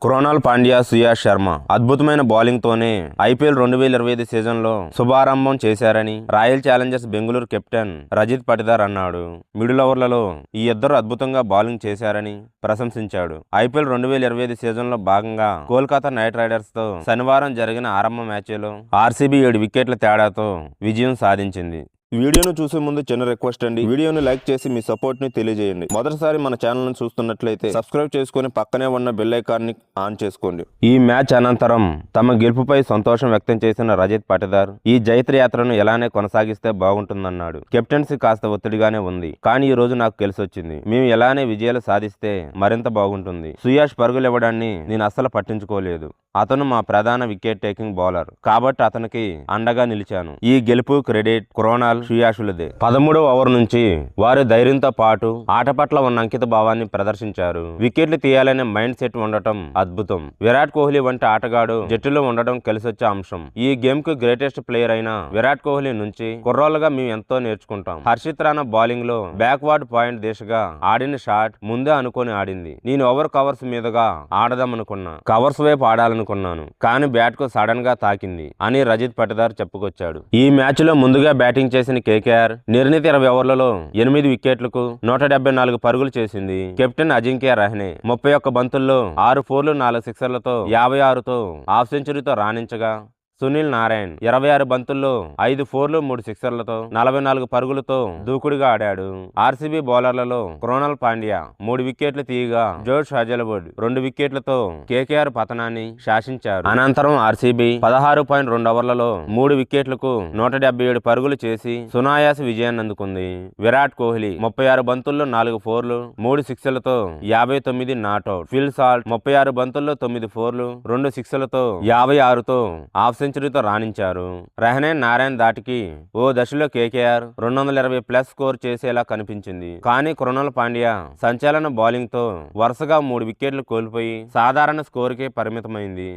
కృణాల్ పాండ్యా, సుయాష్ శర్మ అద్భుతమైన బౌలింగ్ తోనే ఐపీఎల్ 2025 సీజన్లో శుభారంభం చేశారని royal Challengers Bengaluru captain Rajith Patidar అన్నాడు. మిడిల్ ఓవర్లలో ఈ ఇద్దరు అద్భుతంగా బౌలింగ్ చేశారని ప్రశంసించాడు. ఐపీఎల్ 2025 సీజన్లో భాగంగా కోల్కతా నైట్ రైడర్స్ తో శనివారం జరిగిన ఆరంభ మ్యాచ్లో ఆర్సీబీ 7 వికెట్ల తేడాతో విజయం సాధించింది. వీడియోను చూసే ముందు చిన్న రిక్వెస్ట్ అండి, వీడియోను లైక్ చేసి మీ సపోర్ట్ ని తెలియజేయండి. మొదటిసారి మన ఛానల్ ను చూస్తున్నట్లయితే సబ్స్క్రైబ్ చేసుకుని పక్కనే ఉన్న బెల్ ఐకాన్ ని ఆన్ చేసుకోండి. ఈ మ్యాచ్ అనంతరం తమ గెలుపుపై సంతోషం వ్యక్తం చేసిన రజిత్ పటిదార్ ఈ జైత్ర యాత్రను ఎలానే కొనసాగిస్తే బాగుంటుందన్నాడు. కెప్టెన్సీ కాస్త ఒత్తిడిగానే ఉంది, కానీ ఈ రోజు నాకు కలిసొచ్చింది. మేము ఎలానే విజయాలు సాధిస్తే మరింత బాగుంటుంది. సుయాష్ పరుగులు ఇవ్వడాన్ని నేను అస్సలు పట్టించుకోలేదు. అతను మా ప్రధాన వికెట్ టేకింగ్ బౌలర్ కాబట్టి అతనికి అండగా నిలిచాను. ఈ గెలుపు క్రెడిట్ కృణాల్, సుయాషులదే. 13వ ఓవర్ నుంచి వారు ధైర్యంతో పాటు ఆట పట్ల ఉన్న అంకిత భావాన్ని ప్రదర్శించారు. వికెట్లు తీయాలనే మైండ్ సెట్ ఉండటం అద్భుతం. విరాట్ కోహ్లీ వంటి ఆటగాడు జట్టులో ఉండడం కలిసొచ్చే అంశం. ఈ గేమ్ కు గ్రేటెస్ట్ ప్లేయర్ అయిన విరాట్ కోహ్లీ నుంచి కుర్రోళ్ళగా మేము ఎంతో నేర్చుకుంటాం. హర్షిత్ రాణా బౌలింగ్ లో బ్యాక్వర్డ్ పాయింట్ దిశగా ఆడిన షాట్ ముందే అనుకొని ఆడింది. నేను ఓవర్ కవర్స్ మీదుగా ఆడదామనుకున్నా, కవర్స్ వైపు ఆడాలనుకున్నాను, కానీ బ్యాట్ కు సడన్ గా తాకింది అని రజిత్ పటిదార్ చెప్పుకొచ్చాడు. ఈ మ్యాచ్ లో ముందుగా బ్యాటింగ్ చేసిన కేకేఆర్ నిర్ణీత 20 ఓవర్లలో 8 వికెట్లకు 174 పరుగులు చేసింది. కెప్టెన్ అజింక్య రహానే 31 బంతుల్లో 6 ఫోర్లు 4 సిక్సర్లతో 56తో హాఫ్ సెంచరీతో రాణించగా, సునీల్ నారాయణ్ 26 బంతుల్లో 5 ఫోర్లు 3 సిక్సర్లతో 44 పరుగులతో దూకుడుగా ఆడాడు. ఆర్సీబీ బౌలర్లలో కృణాల్ పాండ్యా 3 వికెట్లు తీయగా, జోష్ హజల్వుడ్ 2 వికెట్లతో కేకేఆర్ పతనాన్ని శాసించారు. అనంతరం ఆర్సీబీ 16.2 ఓవర్లలో 3 వికెట్లకు 177 పరుగులు చేసి సునాయాస విజయాన్ని అందుకుంది. విరాట్ కోహ్లీ 36 బంతుల్లో 4 ఫోర్లు 3 సిక్సర్లతో 59 నాట్అవుట్. ఫిల్ సాల్ట్ 36 బంతుల్లో 9 ఫోర్లు 2 సిక్సర్లతో 56తో హాఫ్ సెంచరీతో రాణించారు. రహానే, నారాయణ్ దాటికి ఓ దశలో కేకేఆర్ 220+ స్కోర్ చేసేలా కనిపించింది. కానీ కృణాల్ పాండ్యా సంచలన బౌలింగ్ తో వరుసగా 3 వికెట్లు కోల్పోయి సాధారణ స్కోరుకే పరిమితమైంది.